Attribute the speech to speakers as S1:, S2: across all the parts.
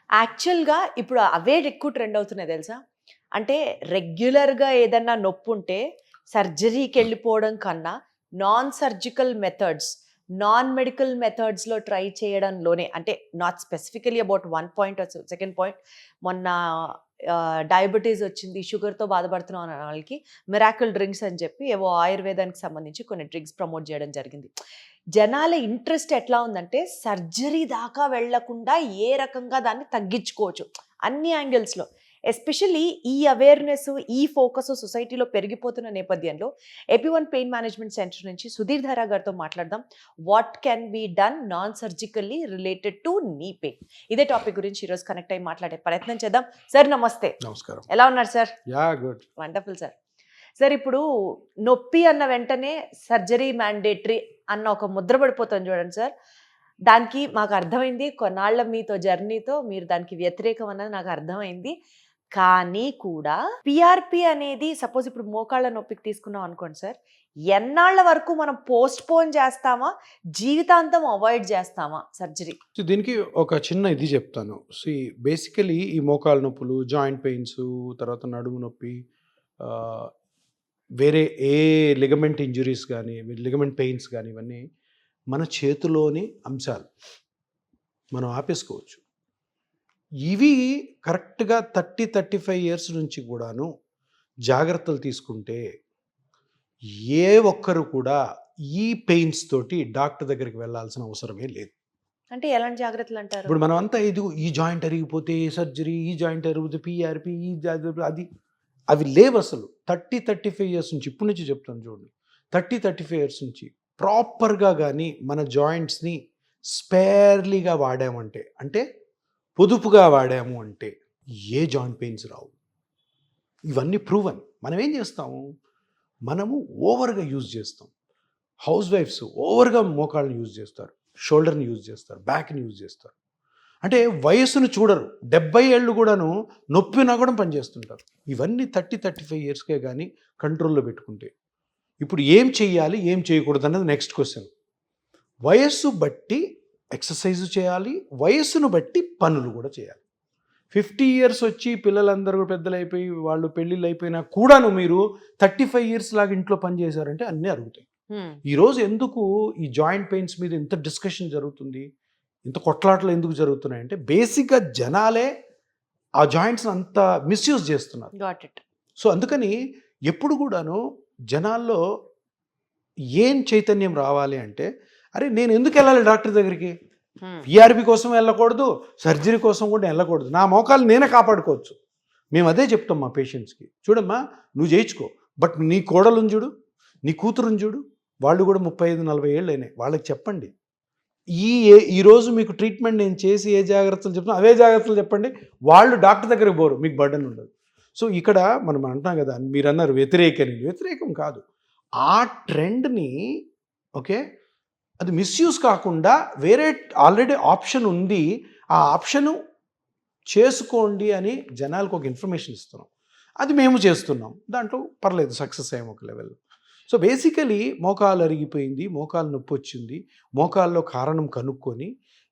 S1: యాక్చువల్‌గా ఇప్పుడు అవే ఎక్కువ ట్రెండ్ అవుతున్నాయి తెలుసా? అంటే రెగ్యులర్‌గా ఏదన్నా నొప్పుంటే సర్జరీకెళ్ళిపోవడం కన్నా non surgical methods, non medical మెథడ్స్‌లో ట్రై చేయడంలోనే అంటే not specifically about one point or second point మొన్న డయాబెటీస్ వచ్చింది, షుగర్‌తో బాధపడుతున్నాం అన్న వాళ్ళకి మిరాకిల్ డ్రింక్స్ అని చెప్పి ఏవో ఆయుర్వేదానికి సంబంధించి కొన్ని డ్రింక్స్ ప్రమోట్ చేయడం జరిగింది. జనాల ఇంట్రెస్ట్ ఎట్లా ఉందంటే సర్జరీ దాకా వెళ్ళకుండా ఏ రకంగా దాన్ని తగ్గించుకోవచ్చు అన్ని యాంగిల్స్‌లో. ఎస్పెషల్లీ ఈ అవేర్‌నెస్, ఈ ఫోకస్ సొసైటీలో పెరిగిపోతున్న నేపథ్యంలో ఎపి1 పెయిన్ మేనేజ్మెంట్ సెంటర్ నుంచి సుధీర్ ధారా గారితో మాట్లాడదాం. What can be done non surgically related to knee pain. ఇదే టాపిక్ గురించి ఈరోజు కనెక్ట్ అయ్యి మాట్లాడే ప్రయత్నం చేద్దాం. సార్ నమస్తే.
S2: నమస్కారం.
S1: ఎలా ఉన్నారు sir?
S2: Good.
S1: Wonderful sir. Sir ఇప్పుడు నొప్పి అన్న వెంటనే సర్జరీ మ్యాండేటరీ అన్న ఒక ముద్ర పడిపోతుంది చూడండి సార్. దానికి మాకు అర్థమైంది కొన్నాళ్ళ మీతో జర్నీతో మీరు దానికి వ్యతిరేకం అన్నది నాకు అర్థమైంది. కానీ కూడా పిఆర్పి అనేది సపోజ్ ఇప్పుడు మోకాళ్ళ నొప్పికి తీసుకున్నాం అనుకోండి సార్, ఎన్నాళ్ళ వరకు మనం పోస్ట్ పోన్ చేస్తామా, జీవితాంతం అవాయిడ్ చేస్తామా సర్జరీ?
S2: దీనికి ఒక చిన్న ఇది చెప్తాను. బేసికలీ ఈ మోకాళ్ళ నొప్పులు, జాయింట్ పెయిన్స్, తర్వాత నడుము నొప్పి, వేరే ఏ లిగమెంట్ ఇంజురీస్ కానీ, లిగమెంట్ పెయిన్స్ కానీ ఇవన్నీ మన చేతిలోని అంశాలు. మనం ఆపేసుకోవచ్చు. ఇవి కరెక్ట్గా 30-35 ఇయర్స్ నుంచి కూడాను జాగ్రత్తలు తీసుకుంటే ఏ ఒక్కరు కూడా ఈ పెయిన్స్ తోటి డాక్టర్ దగ్గరికి వెళ్ళాల్సిన అవసరమే లేదు.
S1: అంటే ఎలాంటి జాగ్రత్తలు అంటారు?
S2: ఇప్పుడు మనం అంతా ఈ జాయింట్ అరిగిపోతే సర్జరీ, ఈ జాయింట్ అరిగిపోతే పిఆర్పి, అది అవి లేవు అసలు. 30-35 ఇయర్స్ నుంచి, ఇప్పటి నుంచి చెప్తాను చూడండి, 30-35 ఇయర్స్ నుంచి ప్రాపర్గా కానీ మన జాయింట్స్ని స్పేర్లీగా వాడామంటే, అంటే పొదుపుగా వాడాము అంటే ఏ జాయింట్ పెయిన్స్ రావు. ఇవన్నీ ప్రూవన్. మనం ఏం చేస్తాము, మనము ఓవర్గా యూజ్ చేస్తాం. హౌస్ వైఫ్స్ ఓవర్గా మోకాళ్ళని యూజ్ చేస్తారు, షోల్డర్ని యూజ్ చేస్తారు, బ్యాక్ని యూజ్ చేస్తారు. అంటే వయస్సును చూడరు. 70 ఏళ్ళు కూడాను నొప్పి నగడం పనిచేస్తుంటారు. ఇవన్నీ 30-35 ఇయర్స్కే కానీ కంట్రోల్లో పెట్టుకుంటే. ఇప్పుడు ఏం చెయ్యాలి, ఏం చేయకూడదు అన్నది నెక్స్ట్ క్వశ్చన్. వయస్సు బట్టి ఎక్సర్సైజ్ చేయాలి, వయస్సును బట్టి పనులు కూడా చేయాలి. 50 ఇయర్స్ వచ్చి పిల్లలందరూ పెద్దలు అయిపోయి వాళ్ళు పెళ్ళిళ్ళు అయిపోయినా కూడాను మీరు 35 ఇయర్స్ లాగా ఇంట్లో పని చేశారంటే అన్నీ అరుగుతాయి. ఈరోజు ఎందుకు ఈ జాయింట్ పెయిన్స్ మీద ఇంత డిస్కషన్ జరుగుతుంది, ఇంత కొట్లాటలు ఎందుకు జరుగుతున్నాయంటే బేసిక్గా జనాలే ఆ జాయింట్స్ని అంత మిస్యూజ్ చేస్తున్నారు. సో అందుకని ఎప్పుడు కూడాను జనాల్లో ఏం చైతన్యం రావాలి అంటే, అరే నేను ఎందుకు వెళ్ళాలి డాక్టర్ దగ్గరికి, పిఆర్పి కోసం వెళ్ళకూడదు, సర్జరీ కోసం కూడా వెళ్ళకూడదు, నా మోకాలు నేనే కాపాడుకోవచ్చు. మేము అదే చెప్తాం మా పేషెంట్స్కి. చూడమ్మా నువ్వు చేయించుకో, బట్ నీ కోడలుని చూడు, నీ కూతురుని చూడు, వాళ్ళు కూడా 35-40 ఏళ్ళు అయినాయి, వాళ్ళకి చెప్పండి ఈరోజు మీకు ట్రీట్మెంట్ నేను చేసి ఏ జాగ్రత్తలు చెప్తున్నా అవే జాగ్రత్తలు చెప్పండి. వాళ్ళు డాక్టర్ దగ్గరికి పోరు, మీకు బర్డన్ ఉండదు. సో ఇక్కడ మనం అంటున్నాం కదా, మీరు అన్నారు వ్యతిరేకం కాదు. ఆ ట్రెండ్ని ఓకే అది మిస్యూజ్ కాకుండా వేరే ఆల్రెడీ ఆప్షన్ ఉంది, ఆ ఆప్షను చేసుకోండి అని జనాలకు ఒక ఇన్ఫర్మేషన్ ఇస్తున్నాం. అది మేము చేస్తున్నాం, దాంట్లో పర్లేదు, సక్సెస్ అయ్యాము ఒక లెవెల్లో. సో బేసికలీ మోకాలు అరిగిపోయింది, మోకాలు నొప్పి వచ్చింది, మోకాల్లో కారణం కనుక్కొని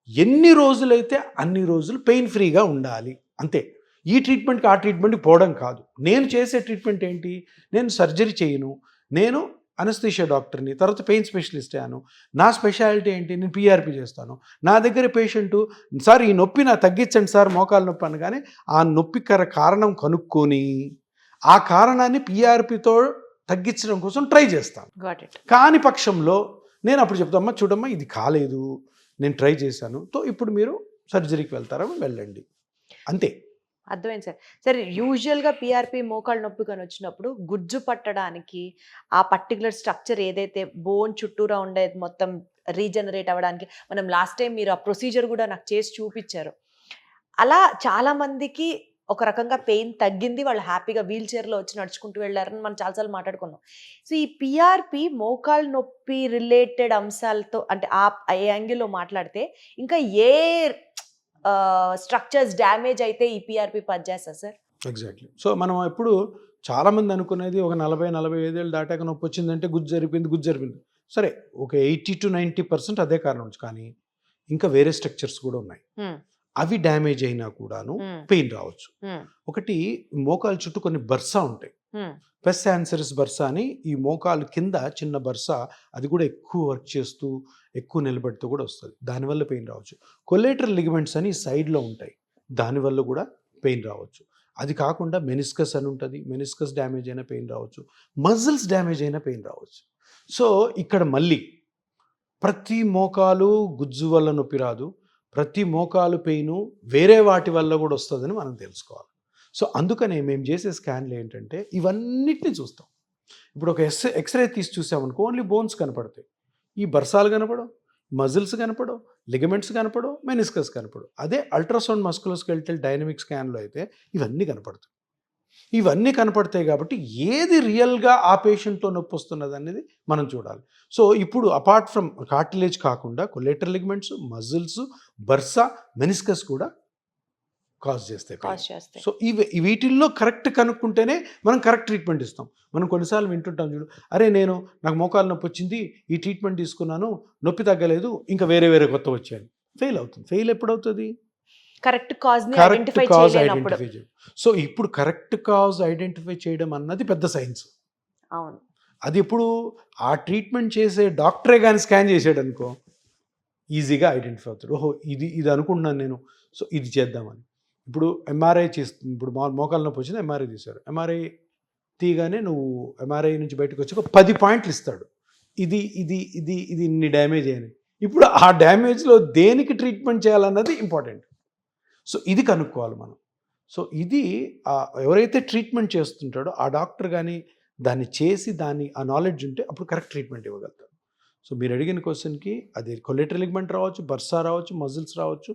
S2: ఎన్ని రోజులైతే అన్ని రోజులు పెయిన్ ఫ్రీగా ఉండాలి అంతే. ఈ ట్రీట్మెంట్కి ఆ ట్రీట్మెంట్కి పోవడం కాదు. నేను చేసే ట్రీట్మెంట్ ఏంటి, నేను సర్జరీ చేయను, నేను అనస్థీషియా డాక్టర్ని, తర్వాత పెయిన్ స్పెషలిస్ట్ అయ్యాను. నా స్పెషాలిటీ ఏంటి, నేను పిఆర్పి చేస్తాను. నా దగ్గర పేషెంటు సార్ ఈ నొప్పి నా తగ్గించండి సార్ మోకాలు నొప్పి అనగానే ఆ నొప్పి కారణం కనుక్కొని ఆ కారణాన్ని పిఆర్పితో తగ్గించడం కోసం ట్రై చేస్తాను. కాని పక్షంలో నేను అప్పుడు చెప్తామ్మా, చూడమ్మా ఇది కాలేదు, నేను ట్రై చేశాను, సో ఇప్పుడు మీరు సర్జరీకి వెళ్తారా, వెళ్ళండి, అంతే.
S1: అర్థమైంది సార్. సరే యూజువల్గా పిఆర్పి మోకాళ్ళ నొప్పి కానీ వచ్చినప్పుడు గుజ్జు పట్టడానికి ఆ పర్టికులర్ స్ట్రక్చర్ ఏదైతే బోన్ చుట్టూరా ఉండేది మొత్తం రీజనరేట్ అవ్వడానికి మనం లాస్ట్ టైం మీరు ఆ ప్రొసీజర్ కూడా నాకు చేసి చూపించారు. అలా చాలామందికి ఒక రకంగా పెయిన్ తగ్గింది, వాళ్ళు హ్యాపీగా వీల్ చైర్లో వచ్చి నడుచుకుంటూ వెళ్ళారని మనం చాలాసార్లు మాట్లాడుకున్నాం. సో ఈ పిఆర్పి మోకాళ్ళ నొప్పి రిలేటెడ్ అంశాలతో అంటే ఆ యాంగిల్లో మాట్లాడితే ఇంకా ఏ స్ట్రక్చర్స్ డ్యామేజ్ అయితే ఈ పిఆర్పి పనిచేస్తా సార్?
S2: ఎగ్జాక్ట్లీ. సో మనం ఎప్పుడు చాలామంది అనుకునేది ఒక 40-45 ఏళ్ళు దాటాక నొప్పి వచ్చిందంటే గుజ్జు జరిపింది. సరే ఒక 80-90% అదే కారణం, కానీ ఇంకా వేరే స్ట్రక్చర్స్ కూడా ఉన్నాయి. అవి డ్యామేజ్ అయినా కూడాను పెయిన్ రావచ్చు. ఒకటి మోకాలు చుట్టూ కొన్ని బర్సా ఉంటాయి, పెస్ యాన్సరిస్ బర్సా అని. ఈ మోకాలు కింద చిన్న బర్సా, అది కూడా ఎక్కువ వర్క్ చేస్తూ ఎక్కువ నిలబడితే కూడా వస్తుంది, దానివల్ల పెయిన్ రావచ్చు. కొలేటరల్ లిగమెంట్స్ అని సైడ్లో ఉంటాయి, దానివల్ల కూడా పెయిన్ రావచ్చు. అది కాకుండా మెనిస్కస్ అని ఉంటుంది, మెనిస్కస్ డ్యామేజ్ అయినా పెయిన్ రావచ్చు, మజిల్స్ డ్యామేజ్ అయినా పెయిన్ రావచ్చు. సో ఇక్కడ మళ్ళీ ప్రతి మోకాలు గుజ్జు వల్ల నొప్పి రాదు, ప్రతి మోకాలు పెయిన్ వేరే వాటి వల్ల కూడా వస్తుందని మనం తెలుసుకోవాలి. సో అందుకనే మేము చేసే స్కాన్లు ఏంటంటే ఇవన్నిటిని చూస్తాం. ఇప్పుడు ఒక ఎక్స్రే తీసి చూసామనుకో ఓన్లీ బోన్స్ కనపడతాయి, ఈ బర్సాలు కనపడవు, మజిల్స్ కనపడవు, లిగమెంట్స్ కనపడవు, మెనిస్కస్ కనపడవు. అదే అల్ట్రాసౌండ్ మస్కులోస్కెలిటల్ డైనమిక్ స్కాన్లో అయితే ఇవన్నీ కనపడతాయి. ఇవన్నీ కనపడతాయి కాబట్టి ఏది రియల్గా ఆ పేషెంట్లో నొప్పి వస్తున్నది అనేది మనం చూడాలి. సో ఇప్పుడు అపార్ట్ ఫ్రమ్ కార్టిలేజ్ కాకుండా కొలేటరల్ లిగమెంట్స్, మజిల్స్, బర్సా, మెనిస్కస్ కూడా కాజ్ చేస్తాయి. సో వీటిల్లో కరెక్ట్ కనుక్కుంటేనే మనం కరెక్ట్ ట్రీట్మెంట్ ఇస్తాం. మనం కొన్నిసార్లు వింటుంటాం చూడు, అరే నాకు మోకాలు నొప్పి వచ్చింది, ఈ ట్రీట్మెంట్ తీసుకున్నాను, నొప్పి తగ్గలేదు, ఇంకా వేరే కొత్త వచ్చాను. ఫెయిల్ అవుతుంది. ఫెయిల్ ఎప్పుడవుతుంది?
S1: కరెక్ట్ కాజ్
S2: ఐడెంటిఫై చేయడం. సో ఇప్పుడు కరెక్ట్ కాజ్ ఐడెంటిఫై చేయడం అన్నది పెద్ద సైన్స్.
S1: అవును,
S2: అది ఇప్పుడు ఆ ట్రీట్మెంట్ చేసే డాక్టరే కానీ స్కాన్ చేసాడు అనుకో ఈజీగా ఐడెంటిఫై అవుతాడు. ఓహో ఇది అనుకుంటున్నాను నేను, సో ఇది చేద్దామని. ఇప్పుడు ఎంఆర్ఐ చేస్తుంది, ఇప్పుడు మోకాలు నొప్పి వచ్చింది, ఎంఆర్ఐ తీశారు. ఎంఆర్ఐ తీయగానే నువ్వు ఎంఆర్ఐ నుంచి బయటకు వచ్చి ఒక 10 పాయింట్లు ఇస్తాడు, ఇది ఇది ఇది ఇది ఇన్ని డ్యామేజ్ అయ్యాయి. ఇప్పుడు ఆ డ్యామేజ్లో దేనికి ట్రీట్మెంట్ చేయాలన్నది ఇంపార్టెంట్. సో ఇది కనుక్కోవాలి మనం. సో ఇది ఎవరైతే ట్రీట్మెంట్ చేస్తుంటాడో ఆ డాక్టర్ కానీ దాన్ని చేసి ఆ నాలెడ్జ్ ఉంటే అప్పుడు కరెక్ట్ ట్రీట్మెంట్ ఇవ్వగలుగుతారు. సో మీరు అడిగిన క్వశ్చన్కి అది కొలేటరల్ లిగమెంట్ రావచ్చు, బర్సా రావచ్చు, మజిల్స్ రావచ్చు,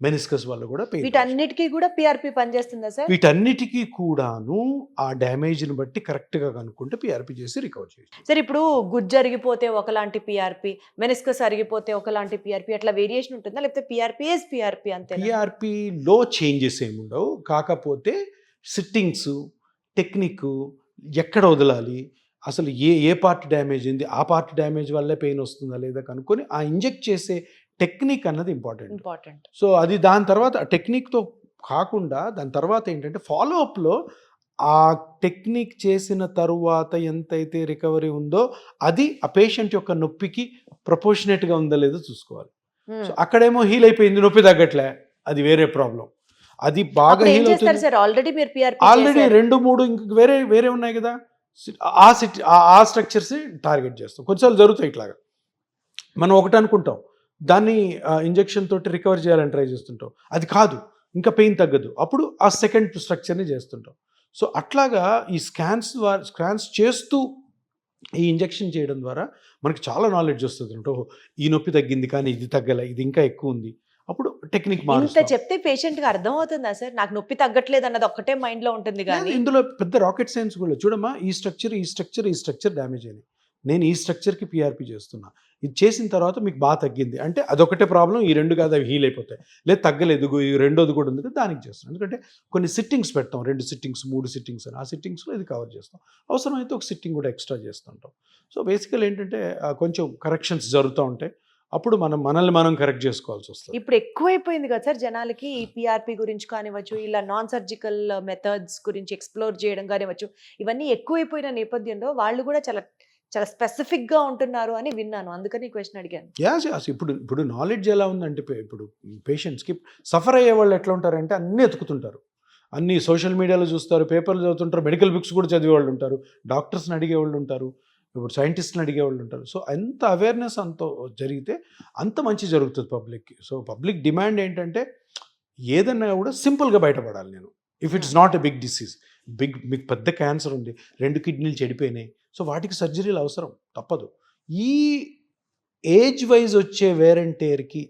S2: మెనిస్కస్ వల్ల కూడా పెయిన్.
S1: వీటన్నిటికీ కూడా పిఆర్పి పనిచేస్తుందా సార్?
S2: వీటన్నిటికీ కూడాను ఆ డ్యామేజ్ని బట్టి కరెక్ట్గా కనుక్కుంటే పిఆర్పి చేసి రికవర్ చేయొచ్చు.
S1: సార్ ఇప్పుడు గుజ్జు అరిగిపోతే ఒకలాంటి పిఆర్పి, మెనిస్కస్ అరిగిపోతే ఒకలాంటి పిఆర్పి, అట్లా వేరియేషన్ ఉంటుందా, లేకపోతే పిఆర్పి అంతే?
S2: పిఆర్పిలో చేంజెస్ ఏమి ఉండవు, కాకపోతే సిట్టింగ్స్, టెక్నిక్, ఎక్కడ వదలాలి, అసలు ఏ పార్ట్ డ్యామేజ్ అయింది, ఆ పార్ట్ డ్యామేజ్ వల్లే పెయిన్ వస్తుందా లేదా కనుక్కొని ఆ ఇంజెక్ట్ చేసే టెక్నిక్ అన్నది ఇంపార్టెంట్. సో అది దాని తర్వాత టెక్నిక్తో కాకుండా దాని తర్వాత ఏంటంటే ఫాలోఅప్లో ఆ టెక్నిక్ చేసిన తరువాత ఎంతైతే రికవరీ ఉందో అది ఆ పేషెంట్ యొక్క నొప్పికి ప్రపోర్షనేట్గా ఉందో లేదో చూసుకోవాలి. సో అక్కడేమో హీల్ అయిపోయింది, నొప్పి తగ్గట్లే, అది వేరే ప్రాబ్లం. అది బాగా హీల్ అవుతుంది, ఆల్రెడీ 2-3 ఇంక వేరే ఉన్నాయి కదా, ఆ స్ట్రక్చర్స్ టార్గెట్ చేస్తాం. కొన్నిసార్లు జరుగుతాయి ఇట్లాగా, మనం ఒకటి అనుకుంటాం, దాన్ని ఇంజెక్షన్ తోటి రికవర్ చేయాలని ట్రై చేస్తుంటాం, అది కాదు, ఇంకా పెయిన్ తగ్గదు, అప్పుడు ఆ సెకండ్ స్ట్రక్చర్ని చేస్తుంటాం. సో అట్లాగా ఈ స్కాన్స్ చేస్తూ ఈ ఇంజెక్షన్ చేయడం ద్వారా మనకి చాలా నాలెడ్జ్ వస్తుంది. ఓహో ఈ నొప్పి తగ్గింది కానీ ఇది తగ్గలే, ఇది ఇంకా ఎక్కువ ఉంది, అప్పుడు టెక్నిక్
S1: ఇంత చెప్తే పేషెంట్ కి అర్థం అవుతుందా సార్? నాకు నొప్పి తగ్గట్లేదు అన్నది ఒక్కటే మైండ్ లో ఉంటుంది కానీ
S2: ఇందులో పెద్ద రాకెట్ సైన్స్ కూడా చూడమ్మా. ఈ స్ట్రక్చర్ డ్యామేజ్ అయింది, నేను ఈ స్ట్రక్చర్కి పిఆర్పి చేస్తున్నా, ఇది చేసిన తర్వాత మీకు బాగా తగ్గింది అంటే అదొకటే ప్రాబ్లం, ఈ 2 కాదు అవి హీల్ అయిపోతాయి. లేదు తగ్గలేదు, ఈ రెండోది కూడా ఉంది, దానికి చేస్తాం. ఎందుకంటే కొన్ని సిట్టింగ్స్ పెడతాం, 2 సిట్టింగ్స్ 3 సిట్టింగ్స్ అని, ఆ సిట్టింగ్స్లో ఇది కవర్ చేస్తాం. అవసరమైతే ఒక సిట్టింగ్ కూడా ఎక్స్ట్రా చేస్తుంటాం. సో బేసికల్ ఏంటంటే కొంచెం కరెక్షన్స్ జరుగుతూ ఉంటాయి, అప్పుడు మనల్ని మనం కరెక్ట్ చేసుకోవాల్సి వస్తుంది.
S1: ఇప్పుడు ఎక్కువైపోయింది కదా సార్ జనాలకి, ఈ పిఆర్పి గురించి కానివ్వచ్చు, ఇలా నాన్ సర్జికల్ మెథడ్స్ గురించి ఎక్స్ప్లోర్ చేయడం కానివ్వచ్చు, ఇవన్నీ ఎక్కువైపోయిన నేపథ్యంలో వాళ్ళు కూడా చాలా స్పెసిఫిక్గా ఉంటున్నారు అని విన్నాను, అందుకని క్వశ్చన్ అడిగాను.
S2: యాస్ ఇప్పుడు నాలెడ్జ్ ఎలా ఉందంటే ఇప్పుడు పేషెంట్స్కి సఫర్ అయ్యే వాళ్ళు ఎట్లా ఉంటారంటే అన్నీ ఎతుకుతుంటారు, అన్నీ సోషల్ మీడియాలో చూస్తారు, పేపర్లు చదువుతుంటారు, మెడికల్ బుక్స్ కూడా చదివే వాళ్ళు ఉంటారు, డాక్టర్స్ని అడిగే వాళ్ళు ఉంటారు, ఇప్పుడు సైంటిస్ట్ని అడిగే వాళ్ళు ఉంటారు. సో ఎంత అవేర్నెస్ అంత జరిగితే అంత మంచి జరుగుతుంది పబ్లిక్కి. సో పబ్లిక్ డిమాండ్ ఏంటంటే ఏదన్నా కూడా సింపుల్గా బయటపడాలి. నేను if it's not a big disease, మీకు పెద్ద క్యాన్సర్ ఉంది, 2 కిడ్నీలు చెడిపోయినాయి, సో వాటికి సర్జరీలు అవసరం తప్పదు. ఈ ఏజ్ వైజ్ వచ్చే వేర్ అండ్ టేర్కి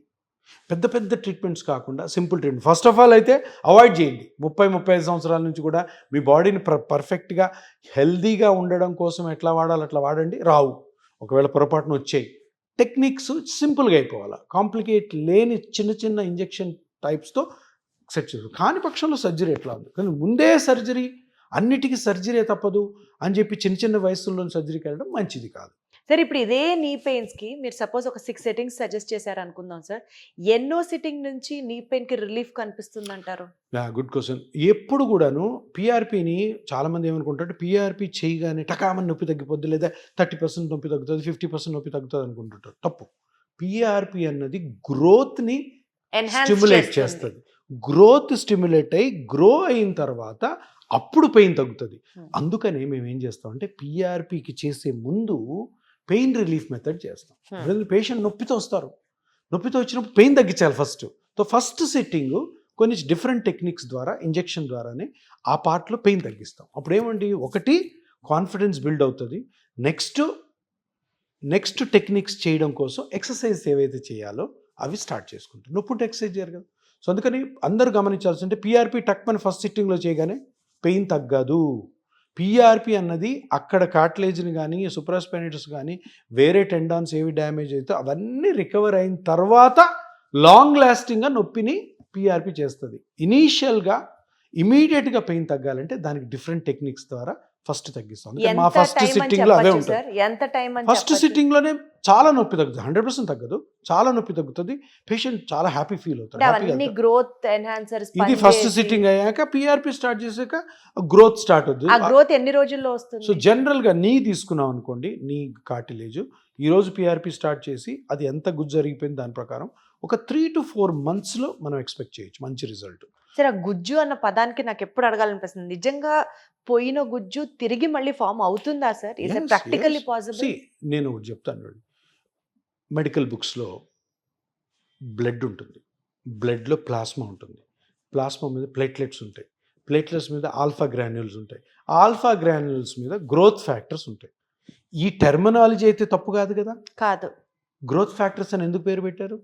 S2: పెద్ద ట్రీట్మెంట్స్ కాకుండా simple treatment first of all అయితే అవాయిడ్ చేయండి. 30-35 సంవత్సరాల నుంచి కూడా మీ బాడీని పర్ఫెక్ట్గా హెల్దీగా ఉండడం కోసం ఎట్లా వాడాలి అట్లా వాడండి. రావు, ఒకవేళ పొరపాటున వచ్చాయి, టెక్నిక్స్ సింపుల్గా అయిపోవాలి, కాంప్లికేట్ లేని చిన్న ఇంజెక్షన్ టైప్స్తో సెట్ చేయాలి. కాని పక్షంలో సర్జరీ ఎట్లా ఉంది, కానీ ముందే సర్జరీ, అన్నిటికీ సర్జరీ తప్పదు అని చెప్పి చిన్న వయసుల్లో సర్జరీకి వెళ్ళడం మంచిది కాదు.
S1: సార్ ఇప్పుడు ఇదే నీ పెయిన్స్ కి మీరు సపోజ్ ఒక 6 సెట్టింగ్స్ సజెస్ట్ చేశారు అనుకుందాం సార్, ఎన్నో సిట్టింగ్ నుంచి నీ పెయిన్ కి రిలీఫ్ కనిపిస్తుంది అంటారు?
S2: Good question. ఎప్పుడు కూడాను పీఆర్పీని చాలామంది ఏమనుకుంటారు, పీఆర్పీ చేయగానే టకామని నొప్పి తగ్గిపోద్ది, లేదా 30% నొప్పి తగ్గుతుంది, 50% నొప్పి తగ్గుతుంది అనుకుంటుంటారు. తప్పు. పీఆర్పీ అన్నది గ్రోత్ని స్టిమ్యులేట్ చేస్తుంది. గ్రోత్ స్టిమ్యులేట్ అయ్యి గ్రో అయిన తర్వాత అప్పుడు పెయిన్ తగ్గుతుంది. అందుకనే మేము ఏం చేస్తామంటే పీఆర్పీకి చేసే ముందు పెయిన్ రిలీఫ్ మెథడ్ చేస్తాం. పేషెంట్ నొప్పితో వస్తారు, నొప్పితో వచ్చినప్పుడు పెయిన్ తగ్గించాలి ఫస్ట్. సో ఫస్ట్ సిట్టింగ్ కొన్ని డిఫరెంట్ టెక్నిక్స్ ద్వారా, ఇంజెక్షన్ ద్వారానే ఆ పార్ట్లో పెయిన్ తగ్గిస్తాం. అప్పుడు ఏమండి, ఒకటి కాన్ఫిడెన్స్ బిల్డ్ అవుతుంది. నెక్స్ట్ టెక్నిక్స్ చేయడం కోసం ఎక్సర్సైజ్ ఏవైతే చేయాలో అవి స్టార్ట్ చేసుకుంటాం. నొప్పుంటే ఎక్సర్సైజ్ చేయరు కదా. సో అందుకని అందరూ గమనించాల్సింటే పీఆర్పీ టక్మని ఫస్ట్ సిట్టింగ్లో చేయగానే పెయిన్ తగ్గదు. పీఆర్పీ అన్నది అక్కడ కార్టిలేజ్ని కానీ, సుప్రాస్పైనటస్ కానీ, వేరే టెండాన్స్ ఏవి డ్యామేజ్ అయితే అవన్నీ రికవర్ అయిన తర్వాత లాంగ్ లాస్టింగ్గా నొప్పిని పీఆర్పీ చేస్తుంది. ఇనీషియల్గా ఇమీడియట్గా పెయిన్ తగ్గాలంటే దానికి డిఫరెంట్ టెక్నిక్స్ ద్వారా ఫస్ట్ తగ్గిస్తాం. మా ఫస్ట్ సిట్టింగ్లో అవే ఉంటుంది. ఫస్ట్ సిట్టింగ్లోనే చాలా నొప్పి తగ్గుతుంది, 100% తగ్గదు, చాలా నొప్పి తగ్గుతుంది. పేషెంట్ చాలా హ్యాపీ ఫీల్ అవుతాడు.
S1: గ్రోత్ ఎన్హాన్సర్స్
S2: ఇది ఫస్ట్ సిట్టింగ్ అయ్యాక పీఆర్పీ స్టార్ట్ చేసాక గ్రోత్ స్టార్ట్ అవుతుంది.
S1: ఆ గ్రోత్ ఎన్ని రోజుల్లో వస్తుంది?
S2: సో జనరల్గా నీ తీసుకున్నాం అనుకోండి, నీ కార్టిలేజ్ ఈరోజు పీఆర్పీ స్టార్ట్ చేసి అది ఎంత గుజ్జు జరిగిపోయింది దాని ప్రకారం ఒక 3 to 4 monthsలో మనం ఎక్స్పెక్ట్ చేయొచ్చు మంచి రిజల్ట్.
S1: సరే, ఆ గుజ్జు అన్న పదానికి నాకు ఎప్పుడు అడగాలనిపిస్తుంది, నిజంగా పోయిన గుజ్జు తిరిగి మళ్ళీ ఫామ్ అవుతుందా sir? Is it practically possible?
S2: నేను ఒకటి చెప్తాను. మెడికల్ బుక్స్లో బ్లడ్ ఉంటుంది, బ్లడ్లో ప్లాస్మా ఉంటుంది, ప్లాస్మా మీద ప్లేట్లెట్స్ ఉంటాయి, ప్లేట్లెట్స్ మీద ఆల్ఫా గ్రాన్యూల్స్ ఉంటాయి, ఆల్ఫా గ్రాన్యూల్స్ మీద గ్రోత్ ఫ్యాక్టర్స్ ఉంటాయి. ఈ టెర్మినాలజీ అయితే తప్పు కాదు కదా.
S1: కాదు.
S2: గ్రోత్ ఫ్యాక్టర్స్ అని ఎందుకు పేరు పెట్టారు?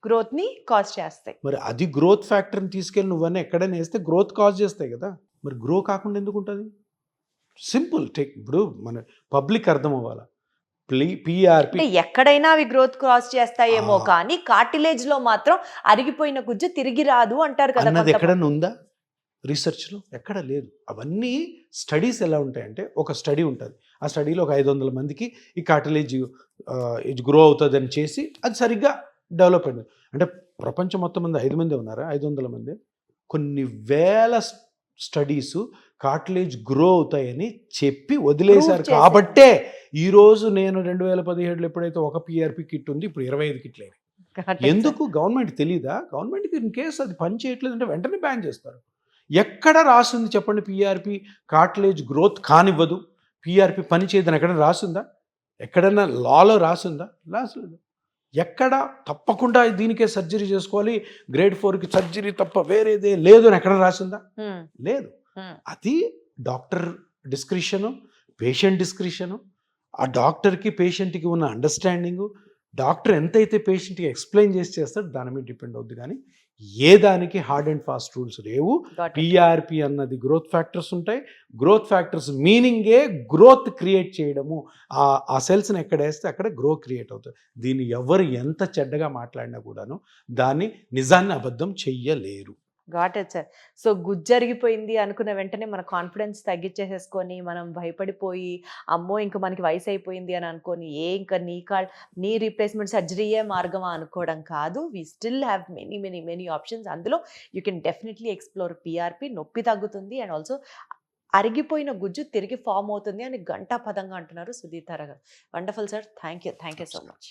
S1: గ్రోత్ ని కాజ్ చేస్తాయి.
S2: మరి అది గ్రోత్ ఫ్యాక్టర్ని తీసుకెళ్ళి నువ్వన్నీ ఎక్కడైనా వేస్తే గ్రోత్ కాజ్ చేస్తాయి కదా. మరి గ్రో కాకుండా ఎందుకు ఉంటుంది? Simple tech. ఇప్పుడు మన పబ్లిక్ అర్థం అవ్వాలా, పీఆర్పీ
S1: ఎక్కడైనా అవి గ్రోత్ కాజ్ చేస్తాయేమో, కానీ కార్టిలేజ్ లో మాత్రం అరిగిపోయిన గుజ్జు తిరిగి రాదు అంటారు కదా.
S2: అన్నది ఎక్కడన్నా ఉందా రీసెర్చ్లో? ఎక్కడ లేదు. అవన్నీ స్టడీస్ ఎలా ఉంటాయంటే, ఒక స్టడీ ఉంటుంది, ఆ స్టడీలో ఒక 500 మందికి ఈ కార్టిలేజ్ గ్రో అవుతుంది అని చేసి అది సరిగ్గా డెవలప్ అయింది. అంటే ప్రపంచం మొత్తం మంది 5 మంది ఉన్నారా? 500 మంది. కొన్ని వేల స్టడీస్ కార్టిలేజ్ గ్రో అవుతాయని చెప్పి వదిలేశారు. కాబట్టే ఈరోజు నేను 2017లో ఎప్పుడైతే ఒక పీఆర్పీ కిట్ ఉంది, ఇప్పుడు 25 కిట్లు అయినాయి. ఎందుకు? గవర్నమెంట్ తెలీదా? గవర్నమెంట్కి ఇన్ కేసు అది పని చేయట్లేదంటే వెంటనే బ్యాన్ చేస్తారు. ఎక్కడ రాసింది చెప్పండి పీఆర్పీ కార్టిలేజ్ గ్రోత్ కానివ్వదు, పీఆర్పీ పని చేయదని ఎక్కడ రాసిందా? ఎక్కడన్నా లాలో రాసిందా? రాసలేదు. ఎక్కడ తప్పకుండా దీనికే సర్జరీ చేసుకోవాలి, గ్రేడ్ 4కి సర్జరీ తప్ప వేరేదే లేదు అని ఎక్కడ రాసిందా? లేదు. అది డాక్టర్ డిస్క్రిషను, పేషెంట్ డిస్క్రిషను, ఆ డాక్టర్కి పేషెంట్కి ఉన్న అండర్స్టాండింగు, డాక్టర్ ఎంతైతే పేషెంట్కి ఎక్స్ప్లెయిన్ చేసి చేస్తాడు దాని మీద డిపెండ్ అవుద్ది. కానీ ఏ దానికి హార్డ్ అండ్ ఫాస్ట్ రూల్స్ లేవు. పీఆర్పీ అన్నది గ్రోత్ ఫ్యాక్టర్స్ ఉంటాయి. గ్రోత్ ఫ్యాక్టర్స్ మీనింగే గ్రోత్ క్రియేట్ చేయడము. ఆ సెల్స్ని ఎక్కడ వేస్తే అక్కడ గ్రో క్రియేట్ అవుతుంది. దీన్ని ఎవరు ఎంత చెడ్డగా మాట్లాడినా కూడాను దాన్ని నిజాన్ని అబద్ధం చెయ్యలేరు.
S1: Got it sir. సో గుజ్జరిగిపోయింది అనుకున్న వెంటనే మన కాన్ఫిడెన్స్ తగ్గించేసేసుకొని మనం భయపడిపోయి అమ్మో ఇంక మనకి వయసు అయిపోయింది అని అనుకొని ఇంకా నీ రీప్లేస్మెంట్ సర్జరీయే మార్గమా అనుకోవడం కాదు. We still have many options. అందులో you can definitely explore PRP. నొప్పి తగ్గుతుంది అండ్ ఆల్సో అరిగిపోయిన గుజ్జు తిరిగి ఫామ్ అవుతుంది అని గంటా పదంగా అంటున్నారు సుధీర్ తారా గారు. Wonderful sir. Thank you so much.